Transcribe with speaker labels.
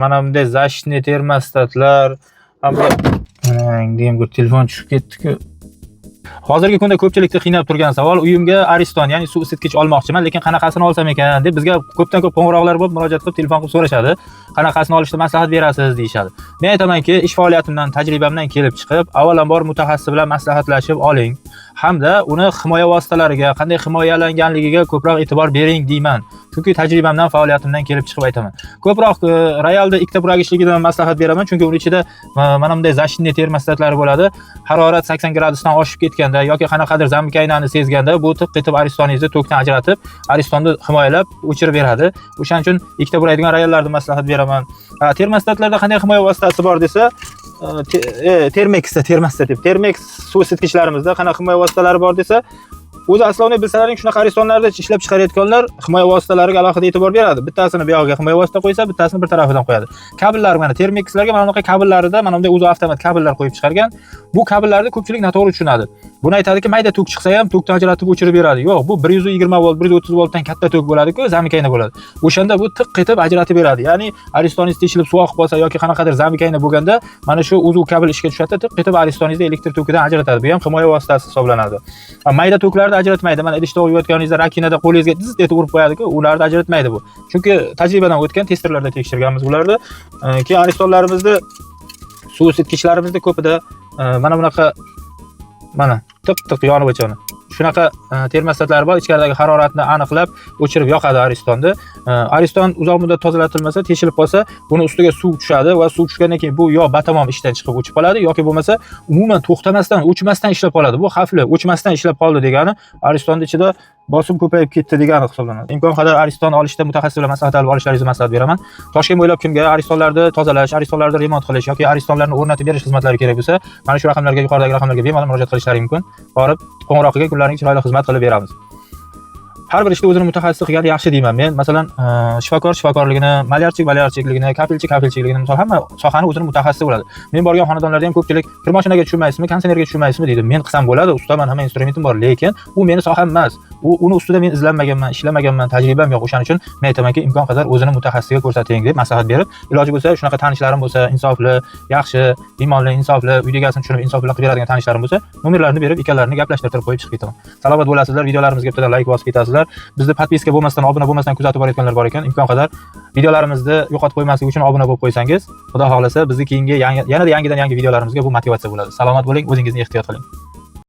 Speaker 1: Mana bunday защитный termostatlar, deyim, telefon tushib ketdi-ku. Hozirgi kunda ko'pchilikni qiynab turgan savol, uyimga Ariston, ya'ni suv isitgich olmoqchiman, lekin qanaqasini olsam ekan deb bizga ko'pdan ko'p qo'ng'iroqlar bo'lib, murojaat qilib, telefon qilib so'rashadi. Qanaqasini olishda maslahat berasiz deyshadi. Men aytamanki, ish faoliyatimdan, tajribamdan kelib chiqib, avvalambor mutaxassis bilan maslahatlashib oling, hamda uni himoya vositalariga, qanday himoyalanganligiga ko'proq e'tibor bering deyman. Chunki tajribamdan, faoliyatimdan kelib chiqib aytaman. Ko'proq Royalda ikkita buragichligidan maslahat beraman, chunki uning ichida mana bunday защитный termostatlar bo'ladi. Harorat 80 gradusdan oshib ketganda yoki qanaqadir zamkaynani sezganda bu tiq etib Aristoningizni tokdan ajratib, Aristonni himoyalab o'chirib beradi. O'shaning uchun ikkita buraydigan Royallarni maslahat beraman. Termostatlarda qanday himoya vositasi bor desa, Termex suv isitgichlarimizda qanaqa himoya vositalari bor desa, o'zi aslovni bilsalaring shunaqa Aristonlarda ishlab chiqarayotganlar himoya vositalariga alohida e'tibor beradi. Bittasini bu yog'iga himoya vosita qo'ysa, bittasini bir tarafidan qo'yadi. Kabellar mana Termexlarga mana bunaqa kabellarida mana bunday o'zi avtomat kabellar qo'yib chiqargan. Bu kabellarni ko'pchilik noto'g'ri tushunadi. Buni aytadiki, mayda tok chiqsa ham tokdan ajratib o'chirib beradi. Yo'q, bu 120 volt, 130 voltdan katta tok bo'ladi-ku, zamkayna bo'ladi. O'shanda bu tiq etib ajratib beradi. Ya'ni Aristoningiz teshilib suv oqib qolsa yoki qanaqadir zamkayna bo'lganda, mana shu o'zi kabel ishga tushadi, tiq etib Aristoningizni elektr tokidan ajratadi. Bu ham himoya vositasi hisoblanadi. Mayda toklarni ajratmaydi. Mana idishda yuvayotganingizda rakinada qo'lingizga zit etib urib qo'yadi-ku, ularni ajratmaydi bu. Chunki tajribadan o'tgan testerlarda tekshirganmiz ularni. Keyin Aristonlarimizni suv isitgichlarimizni ko'pida mana bunaqa tiq yonib o'chadi. Shunaqa termostatlar bor, ichkaridagi haroratni aniqlab o'chirib yoqadi Aristonni. Ariston uzoq muddat tozalatilmasa, teshilib qolsa, buni ustiga suv tushadi va suv tushgandan keyin bu yo batamom ishdan chiqib o'chib qoladi yoki bo'lmasa umuman to'xtamasdan, o'chmasdan ishlab qoladi. Bu xavfli. O'chmasdan ishlab qoldi degani Aristonning ichida bosim ko'payib ketdi degani hisoblanadi. Imkon qadar Ariston olishda mutaxassis bilan maslahat olib olishlaringizni maslahat beraman. Toshkent bo'ylab kimga Aristonlarni tozalash, Aristonlarni remont qilish yoki Aristonlarni o'rnatib berish xizmatlari kerak bo'lsa, mana shu raqamlarga, yuqoridagi raqamlarga bemalol murojaat qilishlari mumkin. Borib, qo'ng'iroq qilib kunlarning chiroyli xizmat qilib beramiz. Har bir ishda o'zini mutaxassis qilgani yaxshi deyman men. Masalan, shifokorligini, malyarchikligini, kapelchikligini, misol hamma sohani o'zini mutaxassisi bo'ladi. Men borgan xonadonlarda ham ko'pchilik kir mashinaga tushmaysizmi, konditsionerga tushmaysizmi deydi. Men qilsam bo'ladi, ustaman, hamma instrumentim bor, lekin u meni soham emas. Uni ustida men izlanmaganman, ishlamaganman, tajribam yo'q. O'shaning uchun men aytamanki, imkon qadar o'zini mutaxassiga ko'rsating deb maslahat berib, iloji bo'lsa, shunaqa tanishlarim bo'lsa, insofli, yaxshi, iymonli, insofli, uy egasini tushunib, insof bilan qilib beradigan tanishlarim bo'lsa, nomerlarini berib, ikkalarini gaplashtirib qo'yib chiqib ketaman. Salomat bo'lasizlar, videolarimizga bittadan like bosib ketasizlar. Bizni podpiska bo'lmasdan, obuna bo'lmasdan kuzatib borayotganlar bor ekan. Imkon qadar videolarimizni yo'qotib qo'ymaslik uchun obuna bo'lib qo'ysangiz, Xudo xolasa, bizni keyingi yanada yangidan yangi videolarimizga bu motivatsiya bo'ladi. Salomat bo'ling, o'zingizni ehtiyot qiling.